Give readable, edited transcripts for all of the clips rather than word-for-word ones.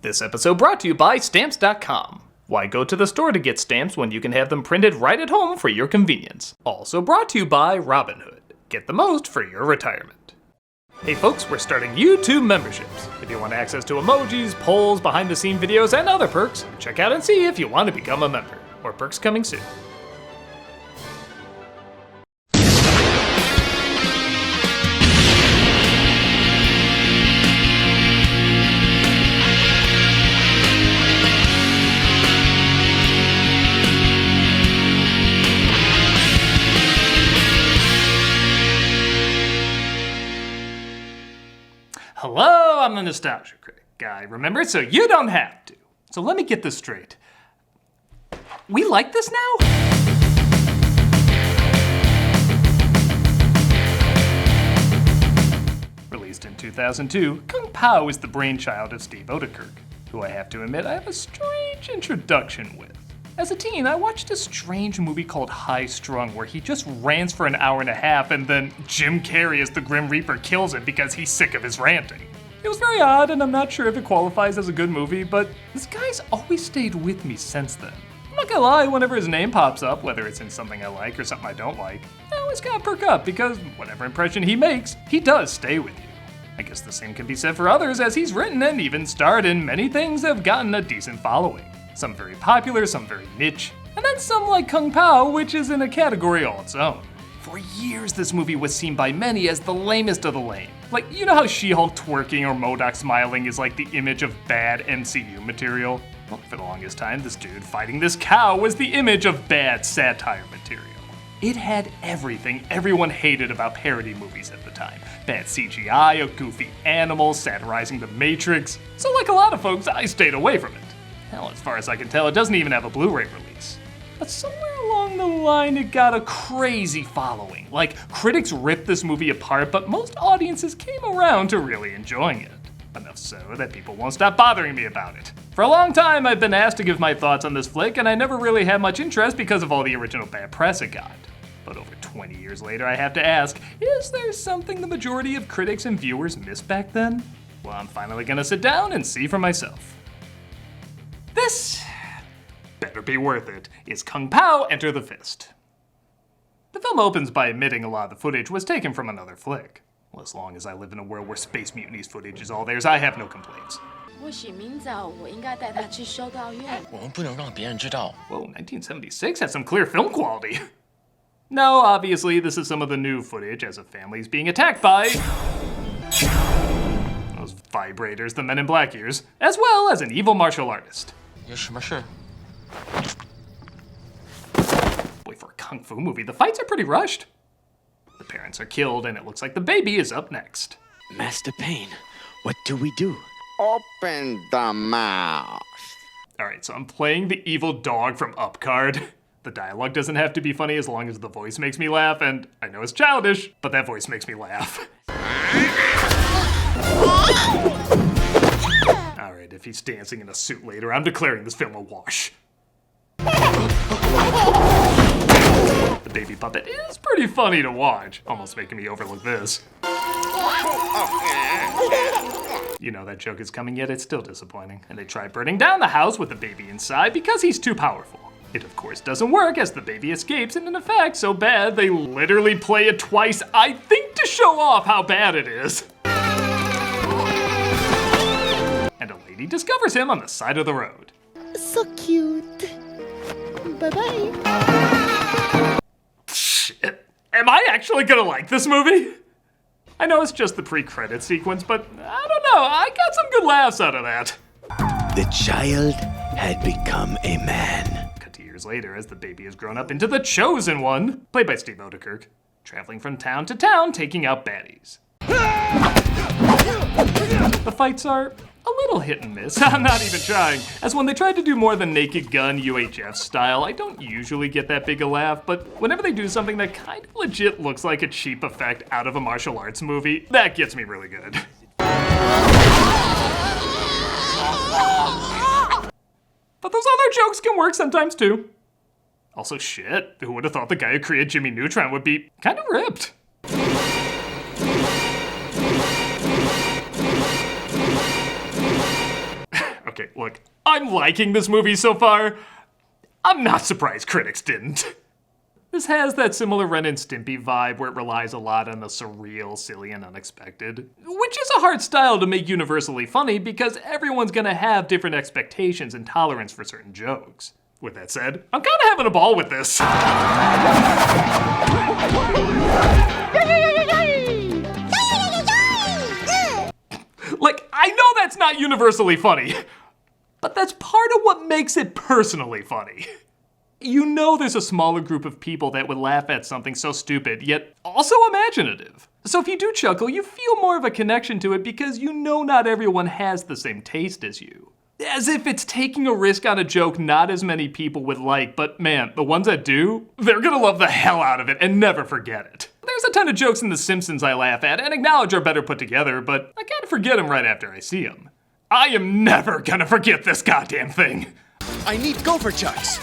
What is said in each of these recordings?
This episode brought to you by Stamps.com. Why go to the store to get stamps when you can have them printed right at home for your convenience? Also brought to you by Robinhood. Get the most for your retirement. Hey folks, we're starting YouTube memberships. If you want access to emojis, polls, behind-the-scenes videos, and other perks, check out and see if you want to become a member. More perks coming soon. Hello, I'm the Nostalgia Critic guy, remember? So you don't have to. So let me get this straight. We like this now? Released in 2002, Kung Pow is the brainchild of Steve Oedekerk, who I have to admit I have a strange introduction with. As a teen, I watched a strange movie called High Strung where he just rants for an hour and a half and then Jim Carrey as the Grim Reaper kills him because he's sick of his ranting. It was very odd and I'm not sure if it qualifies as a good movie, but this guy's always stayed with me since then. I'm not gonna lie, whenever his name pops up, whether it's in something I like or something I don't like, I always gotta perk up because whatever impression he makes, he does stay with you. I guess the same can be said for others as he's written and even starred in many things that have gotten a decent following. Some very popular, some very niche, and then some like Kung Pow, which is in a category all its own. For years, this movie was seen by many as the lamest of the lame. Like, you know how She-Hulk twerking or MODOK smiling is like the image of bad MCU material? Well, for the longest time, this dude fighting this cow was the image of bad satire material. It had everything everyone hated about parody movies at the time. Bad CGI, a goofy animal, satirizing the Matrix. So like a lot of folks, I stayed away from it. Hell, as far as I can tell, it doesn't even have a Blu-ray release. But somewhere along the line, it got a crazy following. Like, critics ripped this movie apart, but most audiences came around to really enjoying it. Enough so that people won't stop bothering me about it. For a long time, I've been asked to give my thoughts on this flick, and I never really had much interest because of all the original bad press it got. But over 20 years later, I have to ask, is there something the majority of critics and viewers missed back then? Well, I'm finally gonna sit down and see for myself. This better be worth it, is Kung Pow Enter the Fist. The film opens by admitting a lot of the footage was taken from another flick. Well, as long as I live in a world where Space Mutinies footage is all theirs, I have no complaints. 或许明早我应该带他去修道院。我们不能让别人知道。 Whoa, 1976 has some clear film quality. No, obviously, this is some of the new footage as a family is being attacked by those vibrators the Men in Black use, as well as an evil martial artist. 有什么事？ Boy, for a kung fu movie, the fights are pretty rushed. The parents are killed, and it looks like the baby is up next. Master Payne, what do we do? Open the mouth. Alright, so I'm playing the evil dog from Up card. The dialogue doesn't have to be funny as long as the voice makes me laugh, and I know it's childish, but that voice makes me laugh. Alright, if he's dancing in a suit later, I'm declaring this film a wash. The baby puppet is pretty funny to watch, almost making me overlook this. You know that joke is coming yet, it's still disappointing. And they try burning down the house with the baby inside because he's too powerful. It of course doesn't work as the baby escapes, and in effect so bad they literally play it twice, I think to show off how bad it is. And a lady discovers him on the side of the road. So cute. Bye-bye. Shit. Am I actually gonna like this movie? I know it's just the pre-credit sequence, but I don't know, I got some good laughs out of that. The child had become a man. Cut to years later as the baby has grown up into the Chosen One, played by Steve Oedekerk, traveling from town to town taking out baddies. The fights are a little hit and miss, I'm not even trying, as when they tried to do more than Naked Gun UHF style, I don't usually get that big a laugh, but whenever they do something that kind of legit looks like a cheap effect out of a martial arts movie, that gets me really good. But those other jokes can work sometimes too. Also shit, who would have thought the guy who created Jimmy Neutron would be kind of ripped? Okay, look, I'm liking this movie so far. I'm not surprised critics didn't. This has that similar Ren and Stimpy vibe where it relies a lot on the surreal, silly, and unexpected. Which is a hard style to make universally funny because everyone's gonna have different expectations and tolerance for certain jokes. With that said, I'm kinda having a ball with this. Like, I know that's not universally funny, but that's part of what makes it personally funny. You know there's a smaller group of people that would laugh at something so stupid, yet also imaginative. So if you do chuckle, you feel more of a connection to it because you know not everyone has the same taste as you. As if it's taking a risk on a joke not as many people would like, but man, the ones that do, they're gonna love the hell out of it and never forget it. There's a ton of jokes in The Simpsons I laugh at and acknowledge are better put together, but I kinda forget them right after I see them. I am never gonna forget this goddamn thing. I need gopher chucks.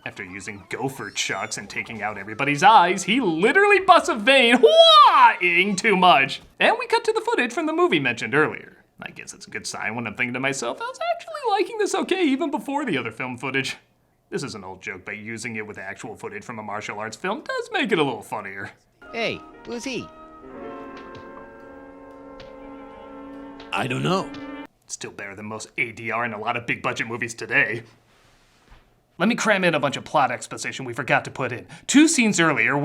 After using gopher chucks and taking out everybody's eyes, he literally busts a vein, wah-ing too much. And we cut to the footage from the movie mentioned earlier. I guess it's a good sign when I'm thinking to myself, I was actually liking this okay even before the other film footage. This is an old joke, but using it with actual footage from a martial arts film does make it a little funnier. Hey, who's he? I don't know. Still better than most ADR in a lot of big budget movies today. Let me cram in a bunch of plot exposition we forgot to put in. 2 scenes earlier,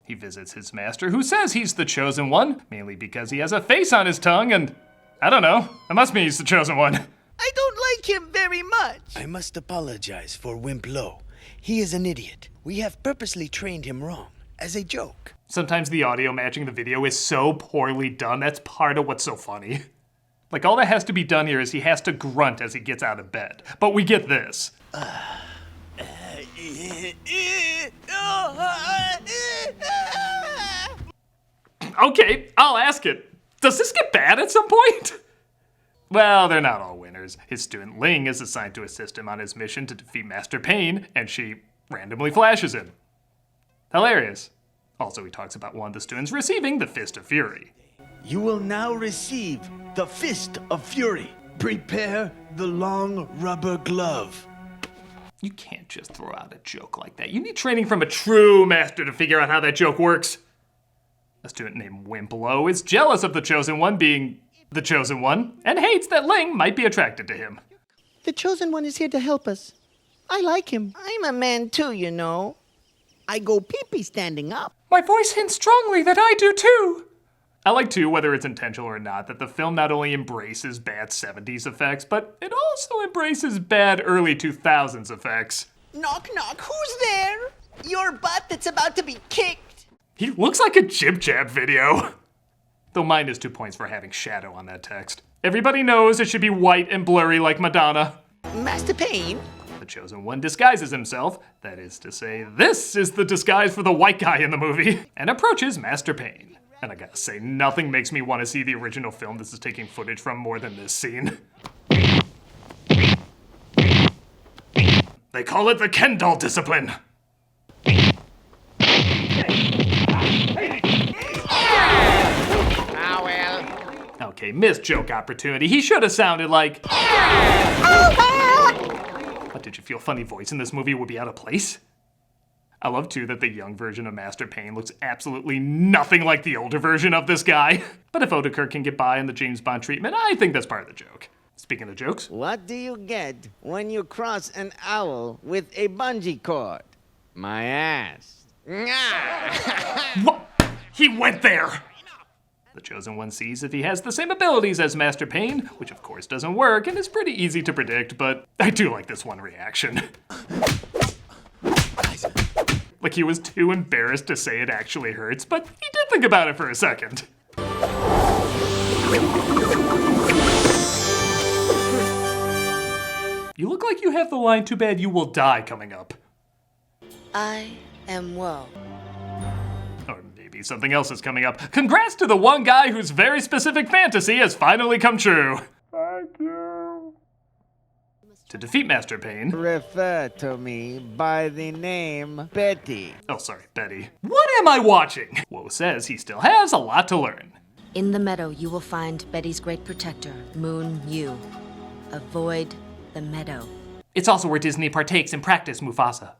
he visits his master, who says he's the chosen one, mainly because he has a face on his tongue, and I don't know, it must mean he's the chosen one. I don't like him very much. I must apologize for Wimp Lo. He is an idiot. We have purposely trained him wrong, as a joke. Sometimes the audio matching the video is so poorly done, that's part of what's so funny. Like, all that has to be done here is he has to grunt as he gets out of bed. But we get this. Okay, I'll ask it. Does this get bad at some point? Well, they're not all winners. His student Ling is assigned to assist him on his mission to defeat Master Pain, and she randomly flashes him. Hilarious. Also, he talks about one of the students receiving the Fist of Fury. You will now receive the Fist of Fury. Prepare the long rubber glove. You can't just throw out a joke like that. You need training from a true master to figure out how that joke works. A student named Wimp Lo is jealous of the Chosen One being the Chosen One and hates that Ling might be attracted to him. The chosen one is here to help us. I like him. I'm a man too, you know. I go pee-pee standing up. My voice hints strongly that I do too. I like too, whether it's intentional or not, that the film not only embraces bad 70s effects, but it also embraces bad early 2000s effects. Knock, knock, who's there? Your butt that's about to be kicked. He looks like a Jib Jab video. Though minus 2 points for having shadow on that text. Everybody knows it should be white and blurry like Madonna. Master Pain? The Chosen One disguises himself, that is to say, this is the disguise for the white guy in the movie, and approaches Master Pain. And I gotta say, nothing makes me want to see the original film this is taking footage from more than this scene. They call it the Ken doll discipline. Okay, missed joke opportunity. He should have sounded like... What, did you feel funny voice in this movie would be out of place? I love, too, that the young version of Master Pain looks absolutely nothing like the older version of this guy. But if Oedekerk can get by on the James Bond treatment, I think that's part of the joke. Speaking of jokes... What do you get when you cross an owl with a bungee cord? My ass. What? He went there! The Chosen One sees if he has the same abilities as Master Pain, which of course doesn't work and is pretty easy to predict, but I do like this one reaction. Like he was too embarrassed to say it actually hurts, but he did think about it for a second. You look like you have the line, "Too bad you will die," coming up. I am woe. Or maybe something else is coming up. Congrats to the one guy whose very specific fantasy has finally come true. Thank you. To defeat Master Pain... Refer to me by the name Betty. Oh, sorry, Betty. What am I watching? Woe says he still has a lot to learn. In the meadow, you will find Betty's great protector, Moon Mew. Avoid the meadow. It's also where Disney partakes in practice, Mufasa.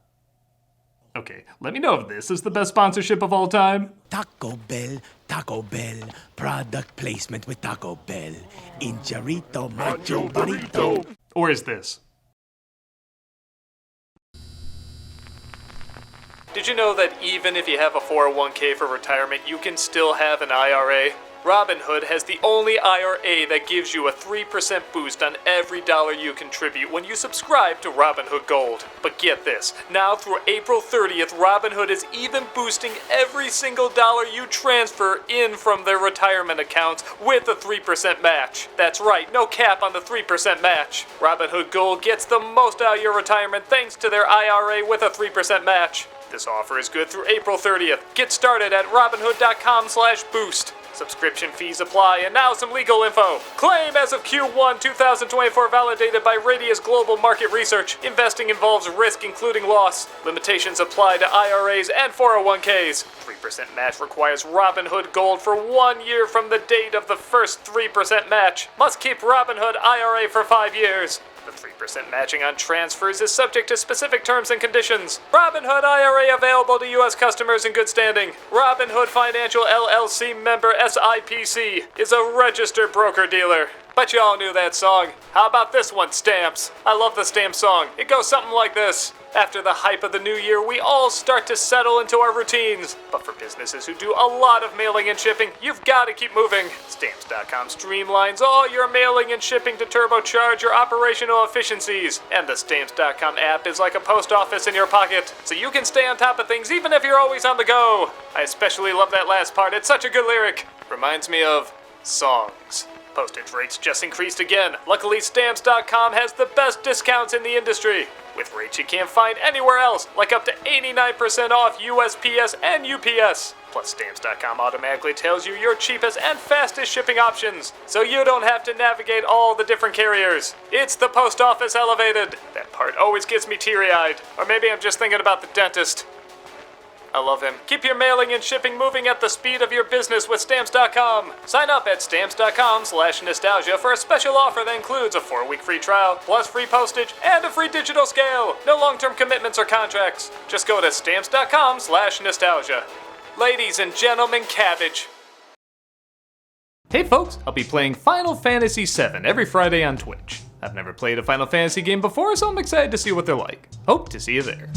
Okay, let me know if this is the best sponsorship of all time. Taco Bell, product placement with Taco Bell. Incharito, macho burrito. Or is this? Did you know that even if you have a 401k for retirement, you can still have an IRA? Robinhood has the only IRA that gives you a 3% boost on every dollar you contribute when you subscribe to Robinhood Gold. But get this, now through April 30th, Robinhood is even boosting every single dollar you transfer in from their retirement accounts with a 3% match. That's right, no cap on the 3% match. Robinhood Gold gets the most out of your retirement thanks to their IRA with a 3% match. This offer is good through April 30th. Get started at robinhood.com/boost. Subscription fees apply, and now some legal info. Claim as of Q1 2024 validated by Radius Global Market Research. Investing involves risk including loss. Limitations apply to IRAs and 401ks. 3% match requires Robinhood Gold for 1 year from the date of the first 3% match. Must keep Robinhood IRA for 5 years. The 3% matching on transfers is subject to specific terms and conditions. Robinhood IRA available to U.S. customers in good standing. Robinhood Financial LLC member SIPC is a registered broker-dealer. Bet you all knew that song. How about this one, Stamps? I love the Stamps song. It goes something like this. After the hype of the new year, we all start to settle into our routines. But for businesses who do a lot of mailing and shipping, you've got to keep moving. Stamps.com streamlines all your mailing and shipping to turbocharge your operational efficiencies. And the Stamps.com app is like a post office in your pocket, so you can stay on top of things even if you're always on the go. I especially love that last part. It's such a good lyric. Reminds me of songs. Postage rates just increased again. Luckily, Stamps.com has the best discounts in the industry, with rates you can't find anywhere else, like up to 89% off USPS and UPS. Plus, Stamps.com automatically tells you your cheapest and fastest shipping options, so you don't have to navigate all the different carriers. It's the post office elevated. That part always gets me teary-eyed. Or maybe I'm just thinking about the dentist. I love him. Keep your mailing and shipping moving at the speed of your business with Stamps.com. Sign up at Stamps.com/nostalgia for a special offer that includes a 4-week free trial, plus free postage, and a free digital scale. No long-term commitments or contracts. Just go to Stamps.com/nostalgia. Ladies and gentlemen, cabbage. Hey folks, I'll be playing Final Fantasy VII every Friday on Twitch. I've never played a Final Fantasy game before, so I'm excited to see what they're like. Hope to see you there.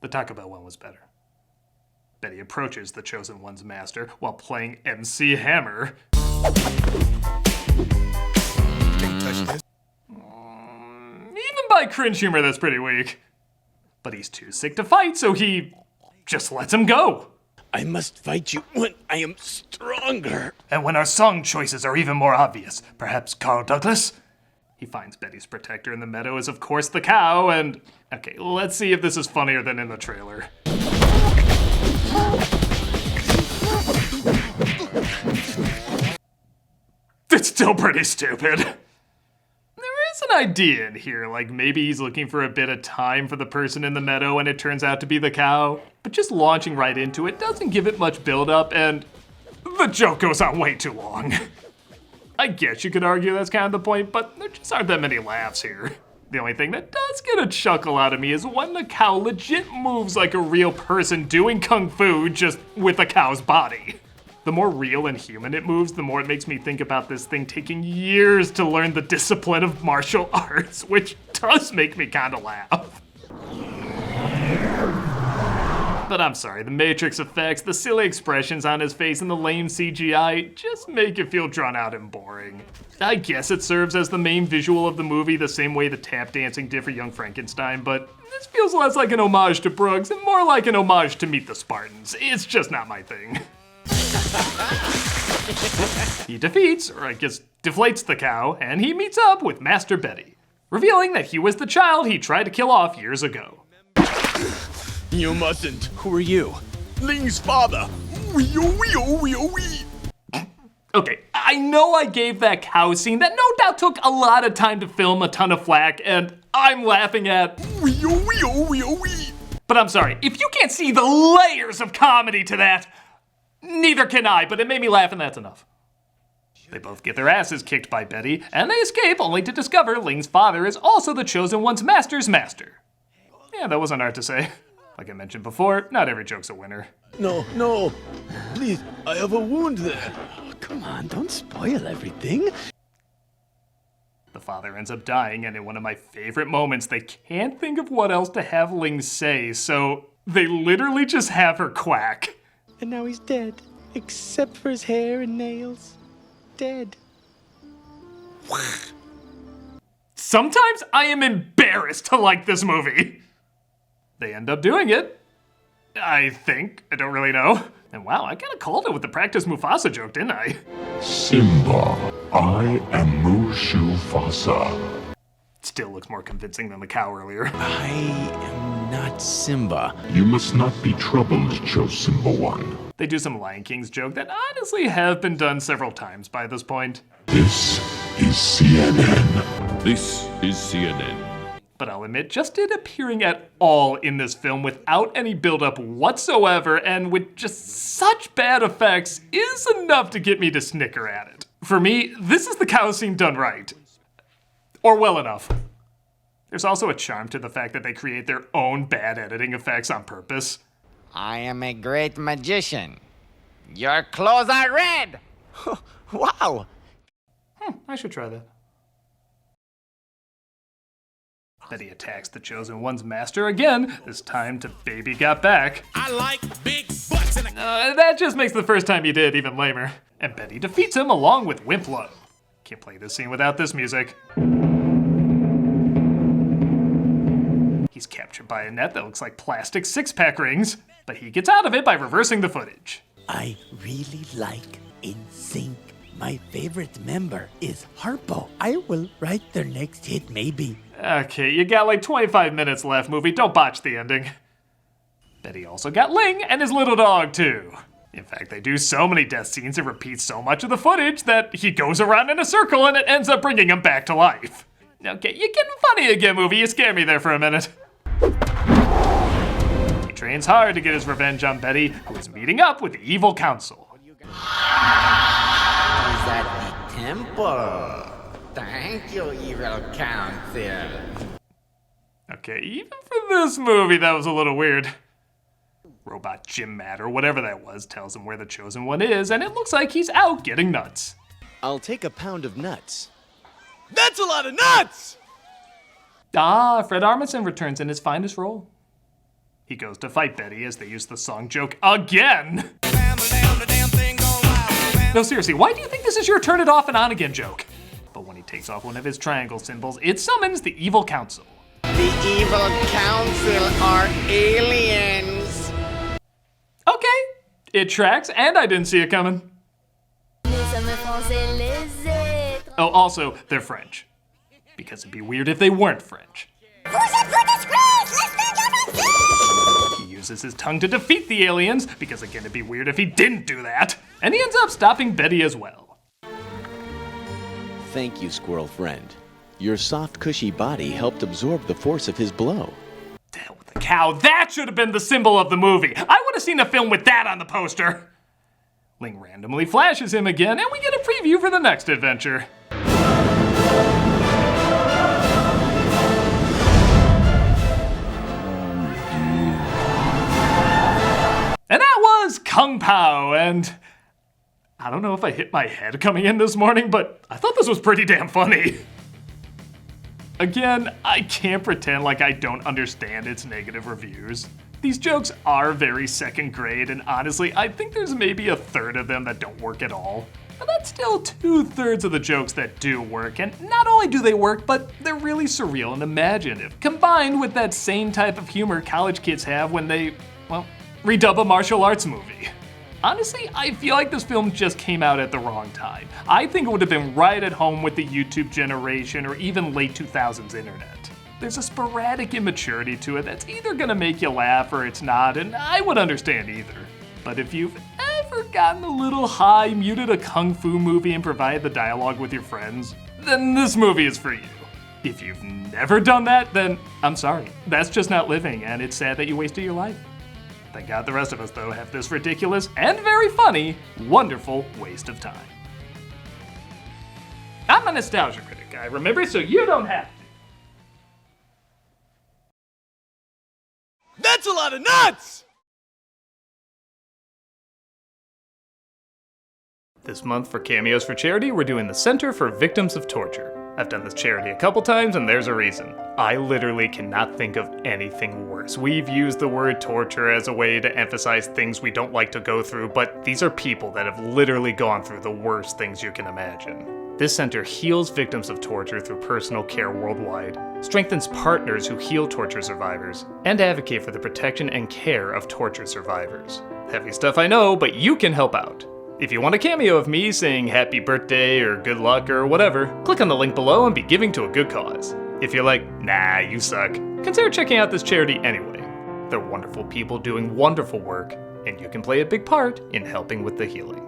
The Taco Bell one was better. Betty approaches the Chosen One's master while playing MC Hammer. Even by cringe humor, that's pretty weak. But he's too sick to fight, so he just lets him go. I must fight you when I am stronger. And when our song choices are even more obvious, perhaps Carl Douglas? He finds Betty's protector in the meadow is of course the cow, and... Okay, let's see if this is funnier than in the trailer. It's still pretty stupid. There is an idea in here, like maybe he's looking for a bit of time for the person in the meadow and it turns out to be the cow. But just launching right into it doesn't give it much build-up, and the joke goes on way too long. I guess you could argue that's kind of the point, but there just aren't that many laughs here. The only thing that does get a chuckle out of me is when the cow legit moves like a real person doing kung fu, just with a cow's body. The more real and human it moves, the more it makes me think about this thing taking years to learn the discipline of martial arts, which does make me kind of laugh. But I'm sorry, the Matrix effects, the silly expressions on his face, and the lame CGI just make it feel drawn out and boring. I guess it serves as the main visual of the movie the same way the tap dancing did for Young Frankenstein, but this feels less like an homage to Brooks and more like an homage to Meet the Spartans. It's just not my thing. He defeats, or I guess deflates the cow, and he meets up with Master Betty, revealing that he was the child he tried to kill off years ago. You mustn't. Who are you? Ling's father. Wee. Okay, I know I gave that cow scene that no doubt took a lot of time to film, a ton of flack, and I'm laughing at... But But I'm sorry, if you can't see the layers of comedy to that, neither can I, but it made me laugh and that's enough. They both get their asses kicked by Betty, and they escape only to discover Ling's father is also the Chosen One's master's master. Yeah, that wasn't hard to say. Like I mentioned before, not every joke's a winner. No, no. Please, I have a wound there. Oh, come on, don't spoil everything. The father ends up dying, and in one of my favorite moments, they can't think of what else to have Ling say, so they literally just have her quack. And now he's dead, except for his hair and nails. Dead. Sometimes I am embarrassed to like this movie. They end up doing it. I think. I don't really know. And wow, I kinda called it with the practice Mufasa joke, didn't I? Simba, I am Mushu Fasa. Still looks more convincing than the cow earlier. I am not Simba. You must not be troubled, Simba One. They do some Lion King's joke that honestly have been done several times by this point. This is CNN. This is CNN. But I'll admit, just it appearing at all in this film without any build-up whatsoever and with just such bad effects is enough to get me to snicker at it. For me, this is the cow scene done right. Or well enough. There's also a charm to the fact that they create their own bad editing effects on purpose. I am a great magician. Your clothes are red! Wow! I should try that. Betty attacks the Chosen One's master again, this time to Baby Got Back. I like big butts and That just makes the first time he did even lamer. And Betty defeats him along with Wimplo. Can't play this scene without this music. He's captured by a net that looks like plastic six-pack rings, but he gets out of it by reversing the footage. I really like NSYNC. My favorite member is Harpo. I will write their next hit, maybe. Okay, you got like 25 minutes left, movie. Don't botch the ending. Betty also got Ling and his little dog, too. In fact, they do so many death scenes and repeat so much of the footage that he goes around in a circle and it ends up bringing him back to life. Okay, you're getting funny again, movie. You scared me there for a minute. He trains hard to get his revenge on Betty, who is meeting up with the evil council. Is at the temple. Thank you, evil council. Okay, even for this movie, that was a little weird. Robot Jim Matt, or whatever that was, tells him where the Chosen One is, and it looks like he's out getting nuts. I'll take a pound of nuts. That's a lot of nuts! Fred Armisen returns in his finest role. He goes to fight Betty as they use the song joke again. No, seriously, why do you think this is your turn it off and on again joke? But when he takes off one of his triangle symbols, it summons the evil council. The evil council are aliens. Okay, it tracks, and I didn't see it coming. Oh, also, they're French. Because it'd be weird if they weren't French. He uses his tongue to defeat the aliens, because again, it'd be weird if he didn't do that. And he ends up stopping Betty as well. Thank you, squirrel friend. Your soft, cushy body helped absorb the force of his blow. To hell with the cow, that should have been the symbol of the movie. I would have seen a film with that on the poster. Ling randomly flashes him again, and we get a preview for the next adventure. And that was Kung Pow, and I don't know if I hit my head coming in this morning, but I thought this was pretty damn funny. Again, I can't pretend like I don't understand its negative reviews. These jokes are very second grade, and honestly, I think there's maybe a third of them that don't work at all. But that's still 2/3 of the jokes that do work, and not only do they work, but they're really surreal and imaginative, combined with that same type of humor college kids have when they, well, redub a martial arts movie. Honestly, I feel like this film just came out at the wrong time. I think it would have been right at home with the YouTube generation or even late 2000s internet. There's a sporadic immaturity to it that's either gonna make you laugh or it's not, and I would understand either. But if you've ever gotten a little high, muted a kung fu movie and provided the dialogue with your friends, then this movie is for you. If you've never done that, then I'm sorry. That's just not living, and it's sad that you wasted your life. Thank God the rest of us, though, have this ridiculous and very funny, wonderful waste of time. I'm a Nostalgia Critic, guy, remember, so you don't have to. That's a lot of nuts! This month for Cameos for Charity, we're doing the Center for Victims of Torture. I've done this charity a couple times, and there's a reason. I literally cannot think of anything worse. We've used the word torture as a way to emphasize things we don't like to go through, but these are people that have literally gone through the worst things you can imagine. This center heals victims of torture through personal care worldwide, strengthens partners who heal torture survivors, and advocate for the protection and care of torture survivors. Heavy stuff, I know, but you can help out. If you want a cameo of me saying happy birthday or good luck or whatever, click on the link below and be giving to a good cause. If you're like, nah, you suck, consider checking out this charity anyway. They're wonderful people doing wonderful work, and you can play a big part in helping with the healing.